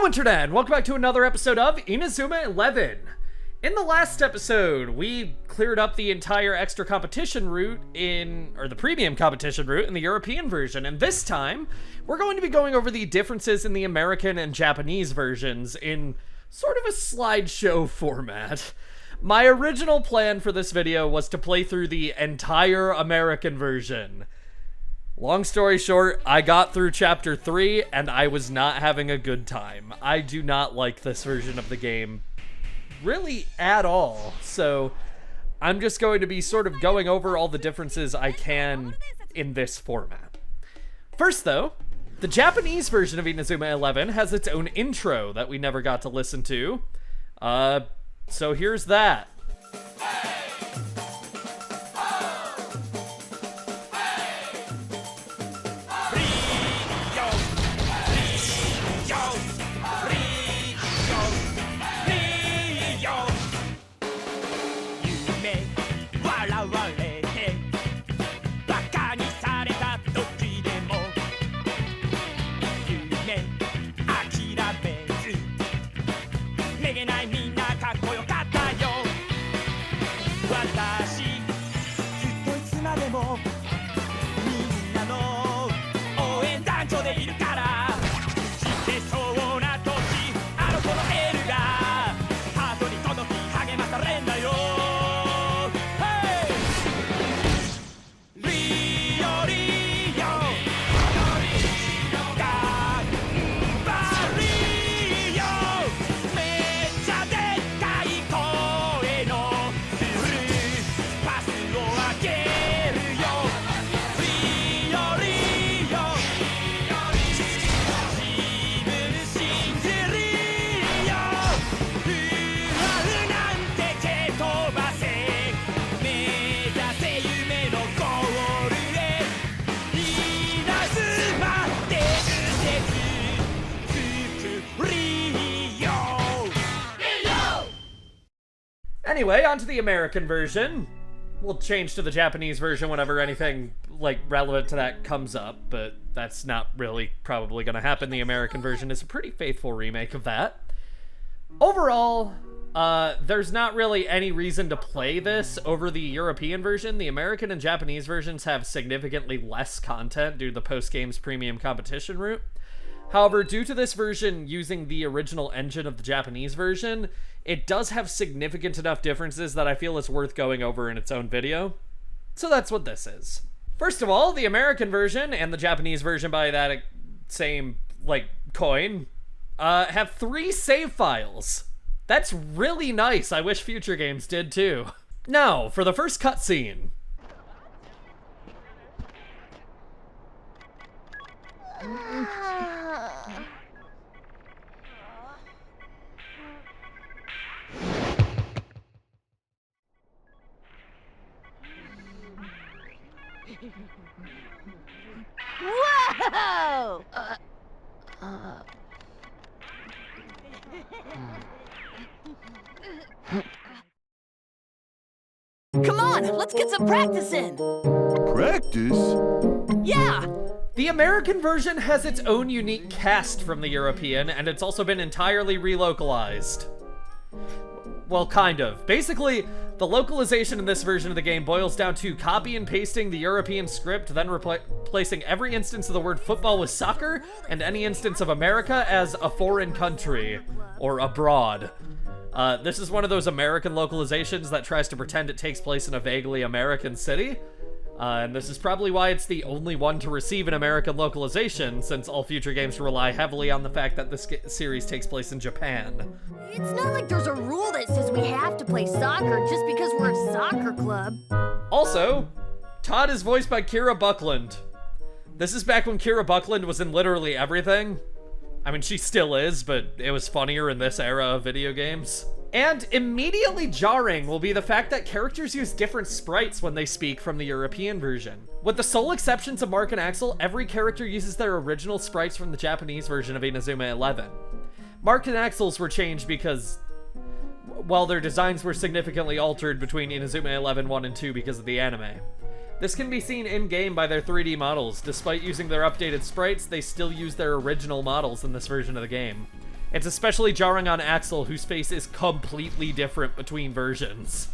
Hello Internet, and welcome back to another episode of Inazuma 11. In the last episode, we cleared up the entire extra competition route or the premium competition route in the European version, and this time, we're going to be going over the differences in the American and Japanese versions in sort of a slideshow format. My original plan for this video was to play through the entire American version. Long story short, I got through chapter 3 and I was not having a good time. I do not like this version of the game really at all. So I'm just going to be sort of going over all the differences I can in this format. First though, the Japanese version of Inazuma 11 has its own intro that we never got to listen to. So here's that. Anyway, on to the American version. We'll change to the Japanese version whenever anything, relevant to that comes up, but that's not really probably going to happen. The American version is a pretty faithful remake of that. Overall, there's not really any reason to play this over the European version. The American and Japanese versions have significantly less content due to the post-games premium competition route. However, due to this version using the original engine of the Japanese version, it does have significant enough differences that I feel it's worth going over in its own video. So that's what this is. First of all, the American version and the Japanese version by that same, coin, have 3 save files. That's really nice. I wish future games did too. Now, for the first cutscene. Whoa! Come on, let's get some practice in. Practice? Yeah! The American version has its own unique cast from the European, and it's also been entirely relocalized. Well, kind of. Basically, the localization in this version of the game boils down to copy and pasting the European script, then replacing every instance of the word football with soccer, and any instance of America as a foreign country, or abroad. This is one of those American localizations that tries to pretend it takes place in a vaguely American city. And this is probably why it's the only one to receive an American localization, since all future games rely heavily on the fact that this series takes place in Japan. It's not like there's a rule that says we have to play soccer just because we're a soccer club. Also, Todd is voiced by Kira Buckland. This is back when Kira Buckland was in literally everything. I mean, she still is, but it was funnier in this era of video games. And immediately jarring will be the fact that characters use different sprites when they speak from the European version. With the sole exceptions of Mark and Axel, every character uses their original sprites from the Japanese version of Inazuma 11. Mark and Axel's were changed because, well, their designs were significantly altered between Inazuma 11 1 and 2 because of the anime. This can be seen in-game by their 3D models. Despite using their updated sprites, they still use their original models in this version of the game. It's especially jarring on Axel, whose face is completely different between versions.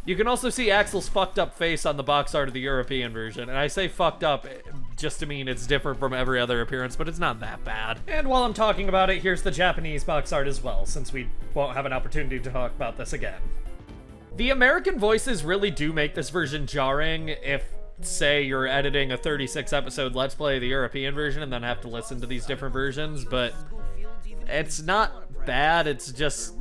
You can also see Axel's fucked up face on the box art of the European version, and I say fucked up just to mean it's different from every other appearance, but it's not that bad. And while I'm talking about it, here's the Japanese box art as well, since we won't have an opportunity to talk about this again. The American voices really do make this version jarring if, say, you're editing a 36 episode Let's Play of the European version and then have to listen to these different versions, but it's not bad, it's just...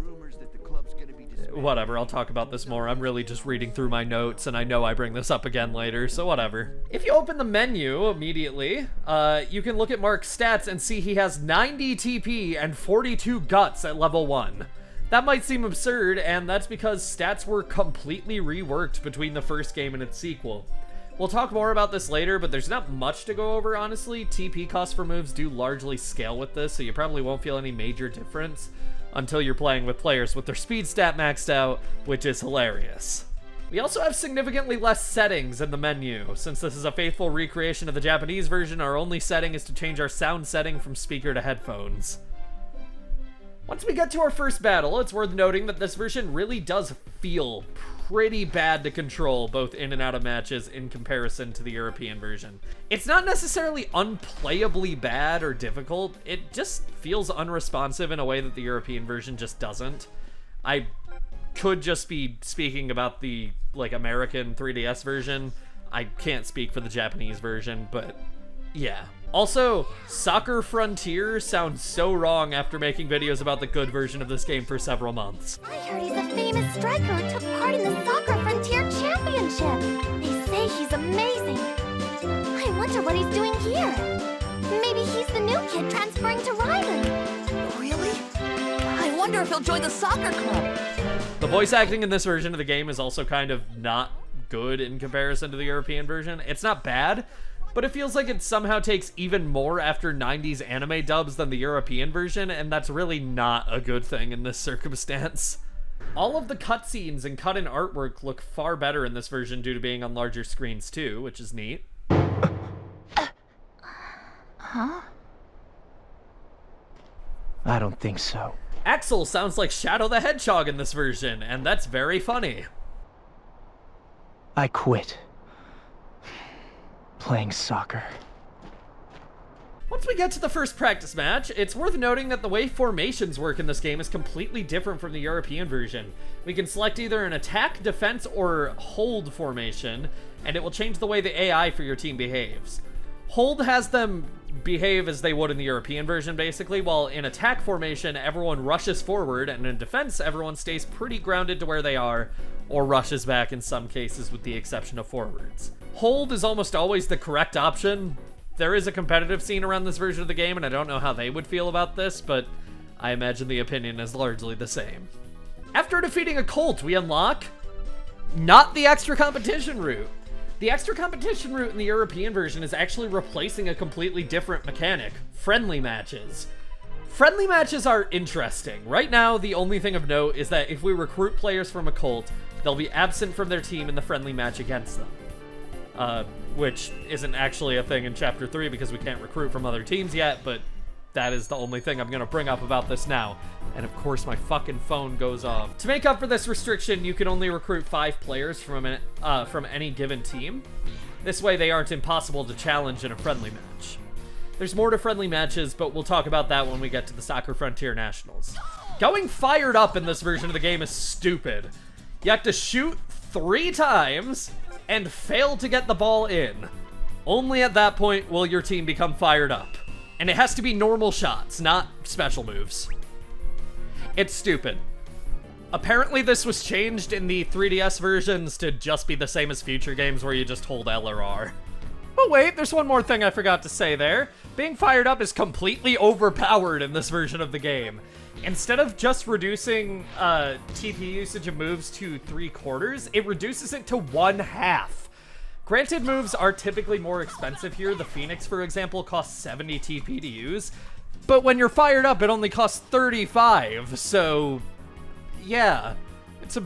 whatever, I'll talk about this more. I'm really just reading through my notes, and I know I bring this up again later, so whatever. If you open the menu immediately, you can look at Mark's stats and see he has 90 TP and 42 guts at level 1. That might seem absurd, and that's because stats were completely reworked between the first game and its sequel. We'll talk more about this later, but there's not much to go over, honestly. TP costs for moves do largely scale with this, so you probably won't feel any major difference until you're playing with players with their speed stat maxed out, which is hilarious. We also have significantly less settings in the menu. Since this is a faithful recreation of the Japanese version, our only setting is to change our sound setting from speaker to headphones. Once we get to our first battle, it's worth noting that this version really does feel pretty bad to control both in and out of matches in comparison to the European version. It's not necessarily unplayably bad or difficult, it just feels unresponsive in a way that the European version just doesn't. I could just be speaking about the, American 3DS version. I can't speak for the Japanese version, but yeah. Also, Soccer Frontier sounds so wrong after making videos about the good version of this game for several months. I heard he's a famous striker who took part in the Soccer Frontier Championship. They say he's amazing. I wonder what he's doing here. Maybe he's the new kid transferring to Ryland. Really? I wonder if he'll join the soccer club. The voice acting in this version of the game is also kind of not good in comparison to the European version. It's not bad, but it feels like it somehow takes even more after 90s anime dubs than the European version, and that's really not a good thing in this circumstance. All of the cutscenes and cut-in artwork look far better in this version due to being on larger screens too, which is neat. Huh? I don't think so. Axel sounds like Shadow the Hedgehog in this version, and that's very funny. I quit playing soccer. Once we get to the first practice match, it's worth noting that the way formations work in this game is completely different from the European version. We can select either an attack, defense, or hold formation, and it will change the way the AI for your team behaves. Hold has them behave as they would in the European version, basically, while in attack formation, everyone rushes forward, and in defense, everyone stays pretty grounded to where they are, or rushes back in some cases with the exception of forwards. Hold is almost always the correct option. There is a competitive scene around this version of the game, and I don't know how they would feel about this, but I imagine the opinion is largely the same. After defeating a Colt, we unlock not the extra competition route. The extra competition route in the European version is actually replacing a completely different mechanic, friendly matches. Friendly matches are interesting. Right now, the only thing of note is that if we recruit players from a cult, they'll be absent from their team in the friendly match against them. Which isn't actually a thing in Chapter 3 because we can't recruit from other teams yet, but that is the only thing I'm going to bring up about this now. And of course, my fucking phone goes off. To make up for this restriction, you can only recruit 5 players from any given team. This way, they aren't impossible to challenge in a friendly match. There's more to friendly matches, but we'll talk about that when we get to the Soccer Frontier Nationals. Going fired up in this version of the game is stupid. You have to shoot 3 times and fail to get the ball in. Only at that point will your team become fired up. And it has to be normal shots, not special moves. It's stupid. Apparently this was changed in the 3DS versions to just be the same as future games where you just hold L or R. But wait, there's one more thing I forgot to say there. Being fired up is completely overpowered in this version of the game. Instead of just reducing TP usage of moves to 3/4, it reduces it to 1/2. Granted, moves are typically more expensive here. The Phoenix, for example, costs 70 TP to use. But when you're fired up, it only costs 35. So, yeah, it's a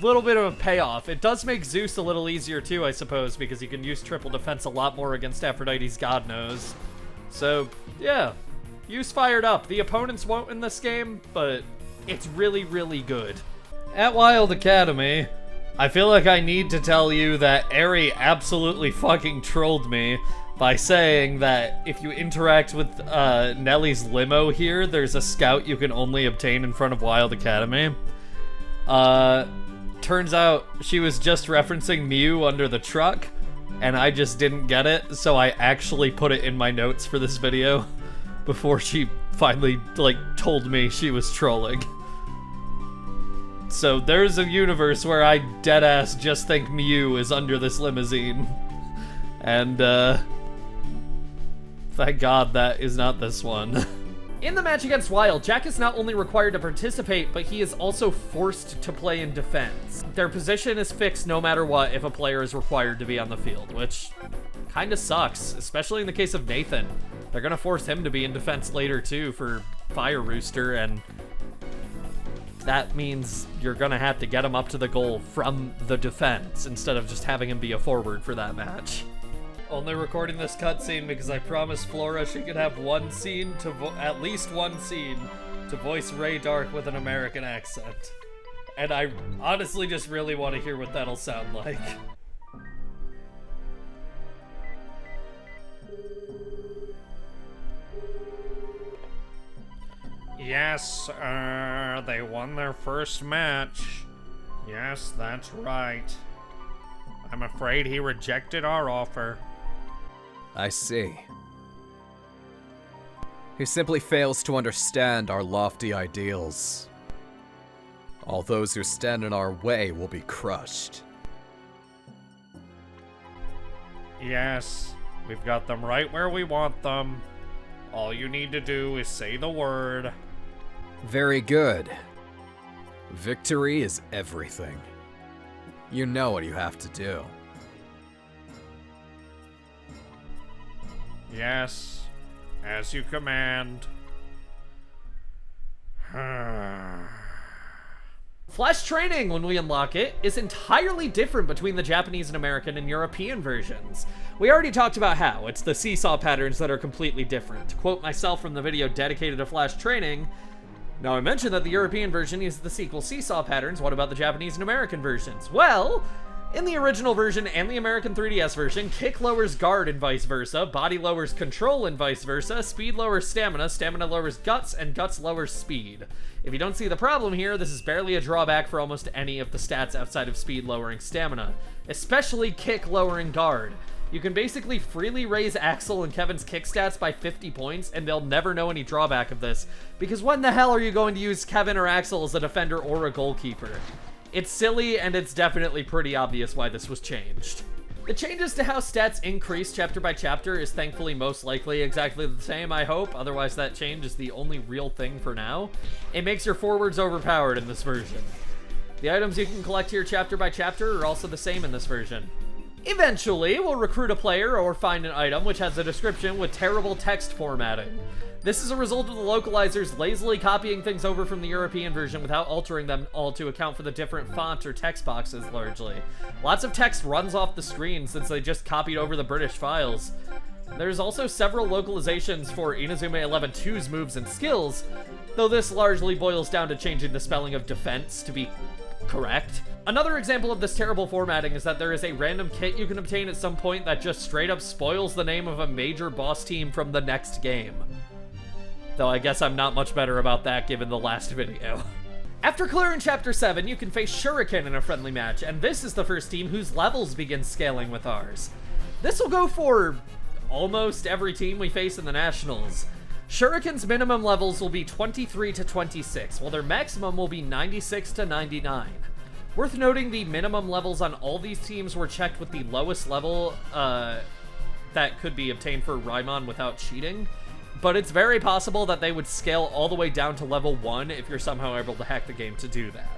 little bit of a payoff. It does make Zeus a little easier too, I suppose, because you can use triple defense a lot more against Aphrodite's God Knows. So, yeah. Use Fired Up. The opponents won't in this game, but it's really, really good. At Wild Academy, I feel like I need to tell you that Eri absolutely fucking trolled me by saying that if you interact with Nellie's limo here, there's a scout you can only obtain in front of Wild Academy. Turns out she was just referencing Mew under the truck, and I just didn't get it, so I actually put it in my notes for this video before she finally, like, told me she was trolling. So there's a universe where I deadass just think Mew is under this limousine. And, thank God that is not this one. In the match against Wild, Jack is not only required to participate, but he is also forced to play in defense. Their position is fixed no matter what if a player is required to be on the field, which kinda sucks, especially in the case of Nathan. They're gonna force him to be in defense later too for Fire Rooster, and that means you're gonna have to get him up to the goal from the defense instead of just having him be a forward for that match. Only recording this cutscene because I promised Flora she could have one scene to at least one scene to voice Ray Dark with an American accent. And I honestly just really want to hear what that'll sound like. Yes, they won their first match. Yes, that's right. I'm afraid he rejected our offer. I see. He simply fails to understand our lofty ideals. All those who stand in our way will be crushed. Yes, we've got them right where we want them. All you need to do is say the word. Very good. Victory is everything. You know what you have to do. Yes, as you command. Flash training, when we unlock it, is entirely different between the Japanese and American and European versions. We already talked about how it's the seesaw patterns that are completely different. To quote myself from the video dedicated to Flash training, now I mentioned that the European version uses the sequel seesaw patterns. What about the Japanese and American versions? Well, in the original version and the American 3DS version, kick lowers guard and vice versa, body lowers control and vice versa, speed lowers stamina, stamina lowers guts, and guts lowers speed. If you don't see the problem here, this is barely a drawback for almost any of the stats outside of speed lowering stamina, especially kick lowering guard. You can basically freely raise Axel and Kevin's kick stats by 50 points, and they'll never know any drawback of this, because when the hell are you going to use Kevin or Axel as a defender or a goalkeeper? It's silly, and it's definitely pretty obvious why this was changed. The changes to how stats increase chapter by chapter is thankfully most likely exactly the same, I hope, otherwise that change is the only real thing for now. It makes your forwards overpowered in this version. The items you can collect here chapter by chapter are also the same in this version. Eventually, we'll recruit a player or find an item which has a description with terrible text formatting. This is a result of the localizers lazily copying things over from the European version without altering them all to account for the different font or text boxes, largely. Lots of text runs off the screen since they just copied over the British files. There's also several localizations for Inazuma 11-2's moves and skills, though this largely boils down to changing the spelling of defense to be correct. Another example of this terrible formatting is that there is a random kit you can obtain at some point that just straight up spoils the name of a major boss team from the next game. Though I guess I'm not much better about that given the last video. After clearing Chapter 7, you can face Shuriken in a friendly match, and this is the first team whose levels begin scaling with ours. This will go for almost every team we face in the Nationals. Shuriken's minimum levels will be 23 to 26, while their maximum will be 96 to 99. Worth noting, the minimum levels on all these teams were checked with the lowest level that could be obtained for Raimon without cheating, but it's very possible that they would scale all the way down to level 1 if you're somehow able to hack the game to do that.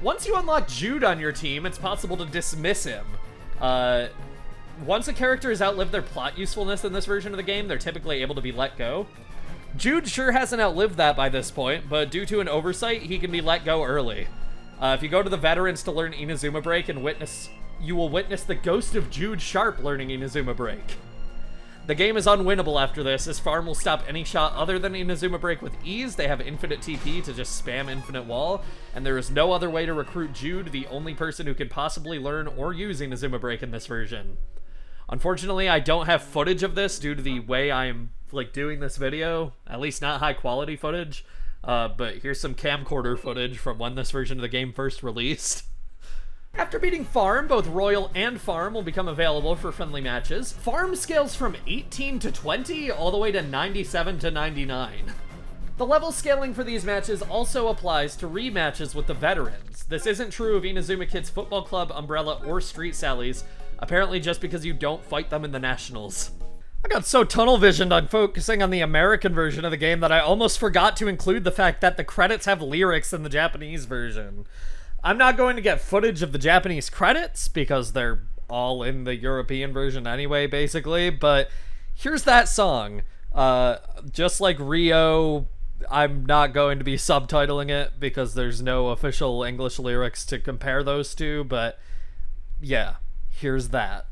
Once you unlock Jude on your team, it's possible to dismiss him. Once a character has outlived their plot usefulness in this version of the game, they're typically able to be let go. Jude sure hasn't outlived that by this point, but due to an oversight, he can be let go early. If you go to the veterans to learn Inazuma Break and you will witness the ghost of Jude Sharp learning Inazuma Break. The game is unwinnable after this, as Farm will stop any shot other than Inazuma Break with ease. They have infinite TP to just spam infinite wall, and there is no other way to recruit Jude, the only person who can possibly learn or use Inazuma Break in this version. Unfortunately, I don't have footage of this due to the way I'm like doing this video, at least not high quality footage, but here's some camcorder footage from when this version of the game first released. After beating Farm, both Royal and Farm will become available for friendly matches. Farm scales from 18 to 20 all the way to 97 to 99. The level scaling for these matches also applies to rematches with the veterans. This isn't true of Inazuma Kids Football Club, Umbrella, or Street Sallies, apparently just because you don't fight them in the Nationals. I got so tunnel visioned on focusing on the American version of the game that I almost forgot to include the fact that the credits have lyrics in the Japanese version. I'm not going to get footage of the Japanese credits because they're all in the European version anyway, basically, but here's that song. Just like Rio, I'm not going to be subtitling it because there's no official English lyrics to compare those two, but yeah, here's that.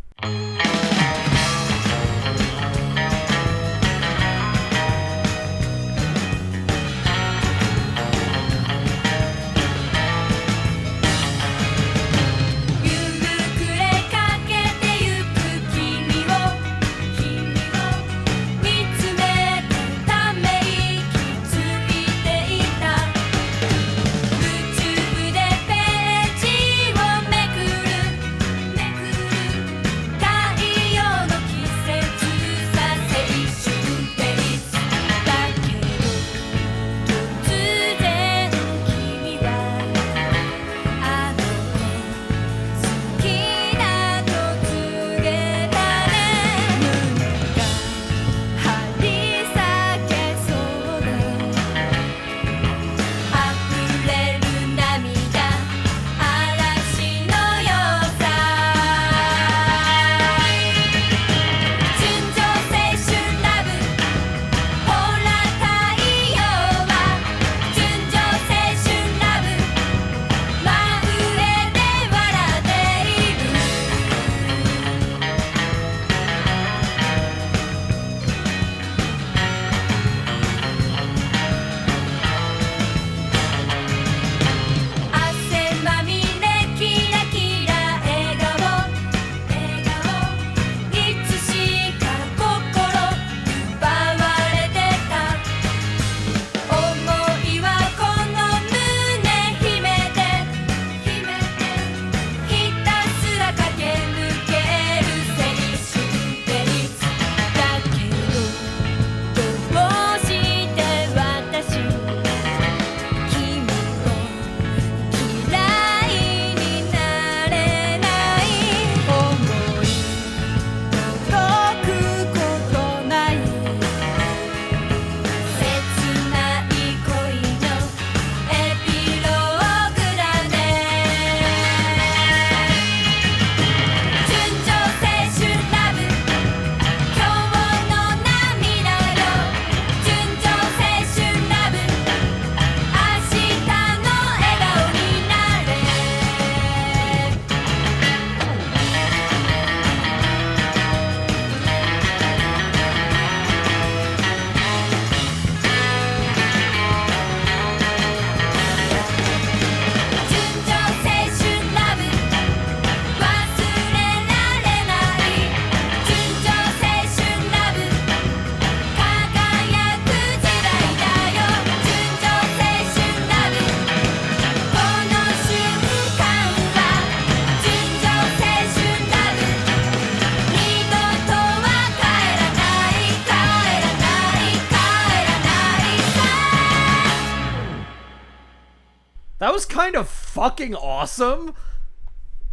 That was kind of fucking awesome.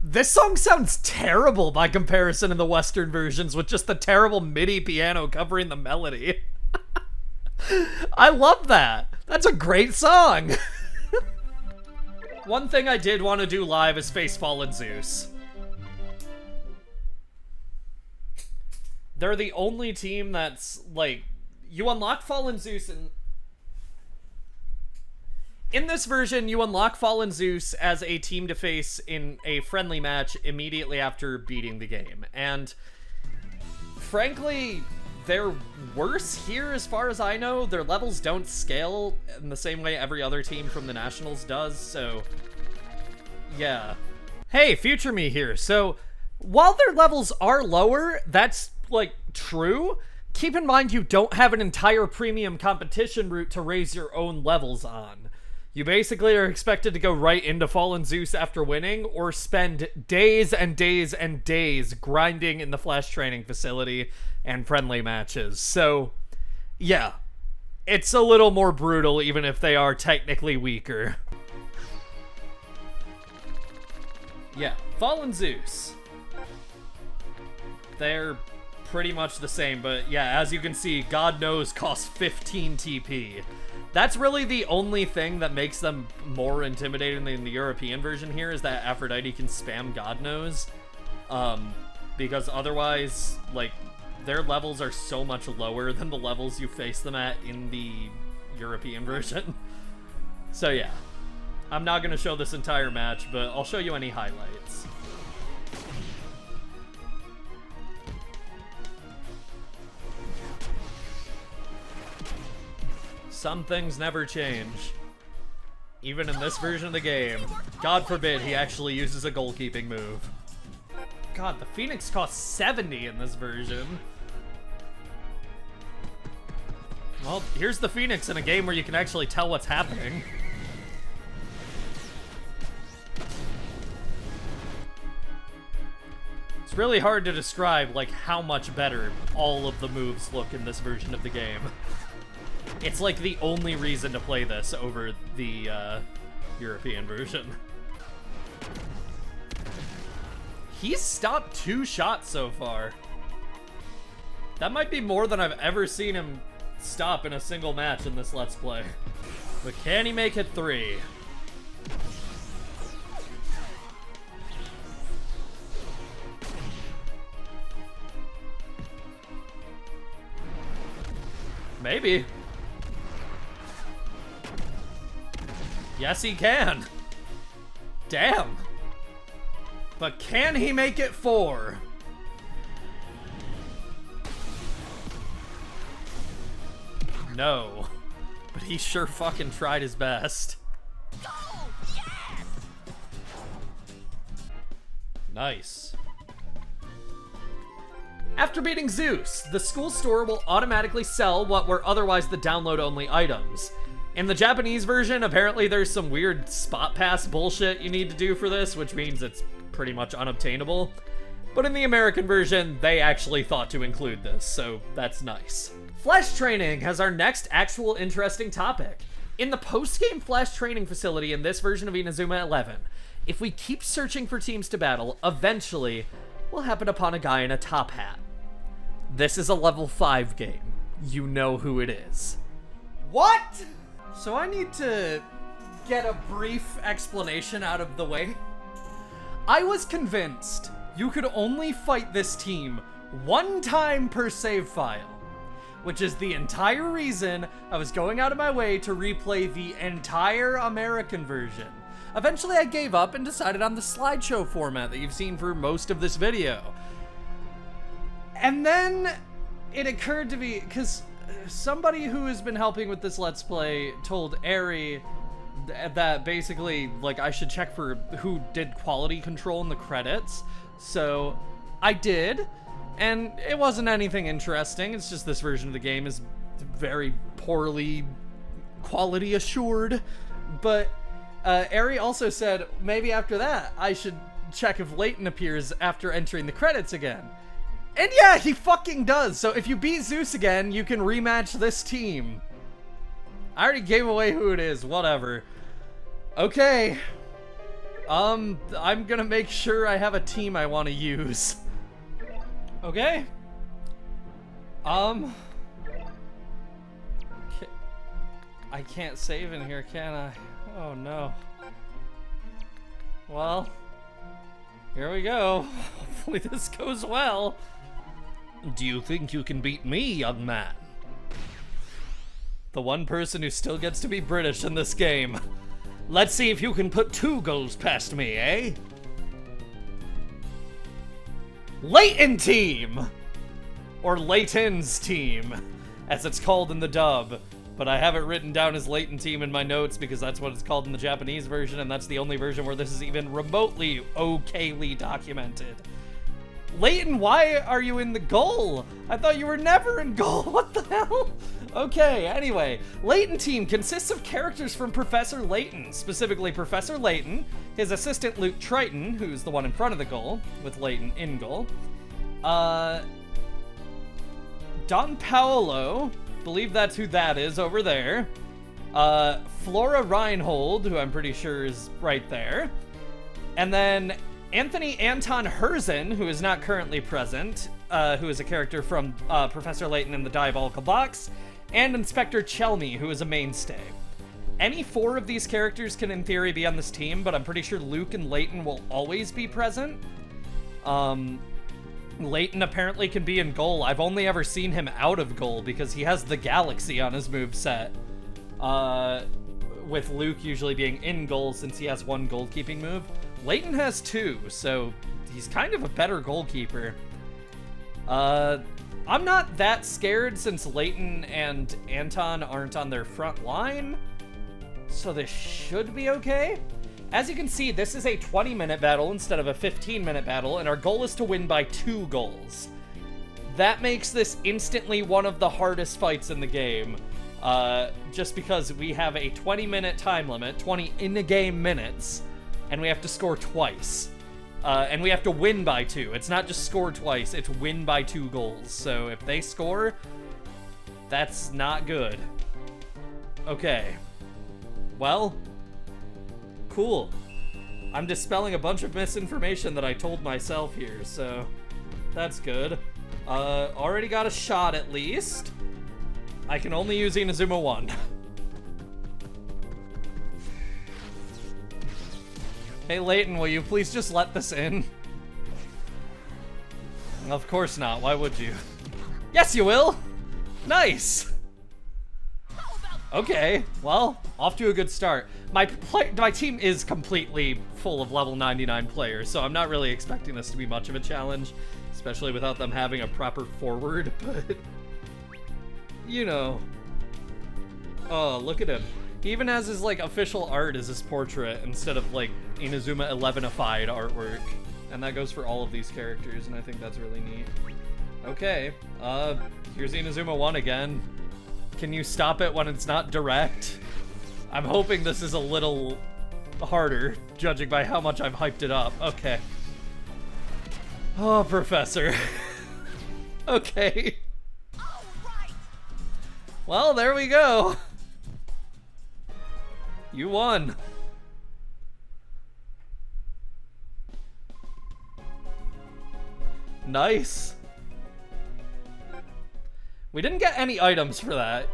This song sounds terrible by comparison in the Western versions with just the terrible MIDI piano covering the melody. I love that. That's a great song. One thing I did want to do live is face Fallen Zeus. They're the only team that's, like, you unlock Fallen Zeus and... In this version, you unlock Fallen Zeus as a team to face in a friendly match immediately after beating the game. And frankly, they're worse here as far as I know. Their levels don't scale in the same way every other team from the Nationals does, so yeah. Hey, future me here. So while their levels are lower, that's like true. Keep in mind you don't have an entire premium competition route to raise your own levels on. You basically are expected to go right into Fallen Zeus after winning, or spend days and days and days grinding in the Flash training facility and friendly matches. So, yeah, it's a little more brutal even if they are technically weaker. Yeah, Fallen Zeus. They're pretty much the same, but yeah, as you can see, God Knows costs 15 TP. That's really the only thing that makes them more intimidating than the European version here, is that Aphrodite can spam God Knows. Because otherwise, like, their levels are so much lower than the levels you face them at in the European version. So yeah, I'm not going to show this entire match, but I'll show you any highlights. Some things never change. Even in this version of the game. God forbid he actually uses a goalkeeping move. God, the Phoenix costs 70 in this version. Well, here's the Phoenix in a game where you can actually tell what's happening. It's really hard to describe, like, how much better all of the moves look in this version of the game. It's like the only reason to play this over the European version. He's stopped 2 shots so far. That might be more than I've ever seen him stop in a single match in this Let's Play. But can he make it 3? Maybe. Yes, he can. Damn. But can he make it 4? No. But he sure fucking tried his best. Go! Yes! Nice. After beating Zeus, the school store will automatically sell what were otherwise the download-only items. In the Japanese version, apparently there's some weird spot pass bullshit you need to do for this, which means it's pretty much unobtainable. But in the American version, they actually thought to include this, so that's nice. Flash training has our next actual interesting topic. In the post-game Flash training facility in this version of Inazuma 11, if we keep searching for teams to battle, eventually we'll happen upon a guy in a top hat. This is a level 5 game. You know who it is. What? So I need to get a brief explanation out of the way. I was convinced you could only fight this team 1 time per save file, which is the entire reason I was going out of my way to replay the entire American version. Eventually I gave up and decided on the slideshow format that you've seen for most of this video. And then it occurred to me, because somebody who has been helping with this Let's Play told Ari that basically, like, I should check for who did quality control in the credits. So I did, and it wasn't anything interesting. It's just this version of the game is very poorly quality assured. But Ari also said maybe after that I should check if Layton appears after entering the credits again. And yeah, he fucking does. So if you beat Zeus again, you can rematch this team. I already gave away who it is, whatever. Okay. I'm gonna make sure I have a team I want to use. Okay. I can't save in here, can I? Oh no. Well, here we go. Hopefully this goes well. Do you think you can beat me, young man? The one person who still gets to be British in this game. Let's see if you can put 2 goals past me, eh? Layton team! or Layton's team, as it's called in the dub. But I have it written down as Layton team in my notes because that's what it's called in the Japanese version, and that's the only version where this is even remotely okayly documented. Layton, why are you in the goal? I thought you were never in goal. What the hell? Okay, anyway. Layton team consists of characters from Professor Layton, specifically Professor Layton, his assistant Luke Triton, who's the one in front of the goal, with Layton in goal. Don Paolo, believe that's who that is over there. Flora Reinhold, who I'm pretty sure is right there. And then Anthony Anton Herzen, who is not currently present, who is a character from Professor Layton in the Diabolical Box, and Inspector Chelmy, who is a mainstay. Any 4 of these characters can in theory be on this team, but I'm pretty sure Luke and Layton will always be present. Layton apparently can be in goal. I've only ever seen him out of goal because he has the Galaxy on his moveset. With Luke usually being in goal since he has 1 goalkeeping move. Layton has 2, so he's kind of a better goalkeeper. I'm not that scared since Layton and Anton aren't on their front line, so this should be okay. As you can see, this is a 20-minute battle instead of a 15-minute battle, and our goal is to win by 2 goals. That makes this instantly one of the hardest fights in the game, just because we have a 20-minute time limit, 20 in-the-game minutes, and we have to score twice. And we have to win by 2. It's not just score twice, it's win by 2 goals. So if they score, that's not good. Okay. Well, cool. I'm dispelling a bunch of misinformation that I told myself here, so that's good. Already got a shot at least. I can only use Inazuma 1. Hey Layton, will you please just let this in? Of course not, why would you? Yes, you will! Nice! Okay, well, off to a good start. My team is completely full of level 99 players, so I'm not really expecting this to be much of a challenge, especially without them having a proper forward, but... You know. Oh, look at him. He even has his, like, official art as his portrait instead of, like, Inazuma 11ified artwork. And that goes for all of these characters, and I think that's really neat. Okay, here's Inazuma 1 again. Can you stop it when it's not direct? I'm hoping this is a little harder, judging by how much I've hyped it up. Okay. Oh, Professor. Okay. Well, there we go. You won. Nice. We didn't get any items for that.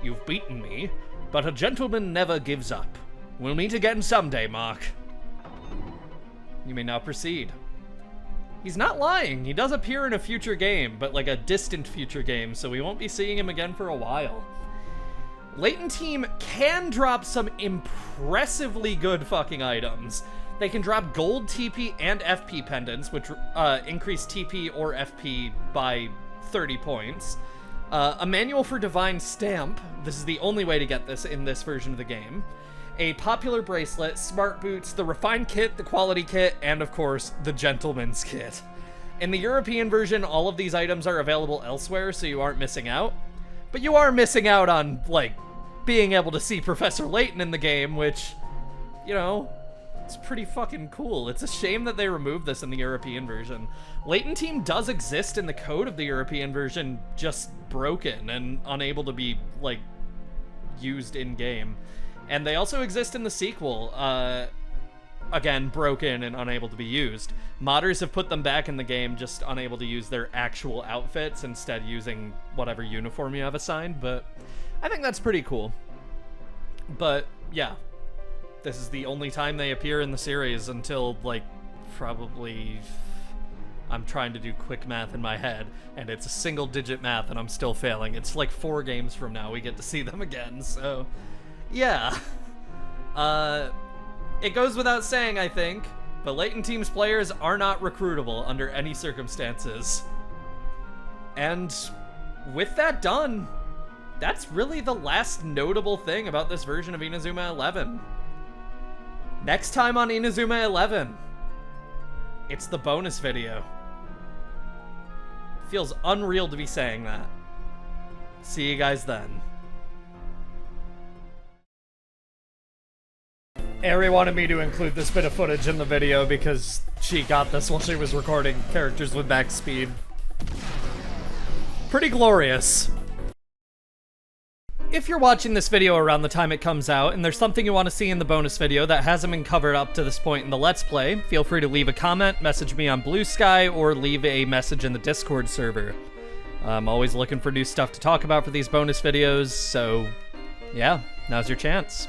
You've beaten me, but a gentleman never gives up. We'll meet again someday, Mark. You may now proceed. He's not lying. He does appear in a future game, but like a distant future game, so we won't be seeing him again for a while. Layton team can drop some impressively good fucking items. They can drop gold TP and FP pendants, which increase TP or FP by 30 points. A manual for Divine Stamp. This is the only way to get this in this version of the game. A popular bracelet, smart boots, the refined kit, the quality kit, and of course, the gentleman's kit. In the European version, all of these items are available elsewhere, so you aren't missing out. But you are missing out on, like, being able to see Professor Layton in the game, which, you know, it's pretty fucking cool. It's a shame that they removed this in the European version. Layton team does exist in the code of the European version, just broken and unable to be, like, used in-game. And they also exist in the sequel, again, broken and unable to be used. Modders have put them back in the game, just unable to use their actual outfits, instead using whatever uniform you have assigned, but I think that's pretty cool. But, yeah. This is the only time they appear in the series until, like, probably... I'm trying to do quick math in my head, and it's a single-digit math, and I'm still failing. It's like 4 games from now we get to see them again, so... Yeah. It goes without saying, I think, but Layton team's players are not recruitable under any circumstances. And with that done, that's really the last notable thing about this version of Inazuma 11. Next time on Inazuma 11, it's the bonus video. Feels unreal to be saying that. See you guys then. Ari wanted me to include this bit of footage in the video because she got this while she was recording characters with max speed. Pretty glorious. If you're watching this video around the time it comes out and there's something you want to see in the bonus video that hasn't been covered up to this point in the Let's Play, feel free to leave a comment, message me on Bluesky, or leave a message in the Discord server. I'm always looking for new stuff to talk about for these bonus videos, so yeah, now's your chance.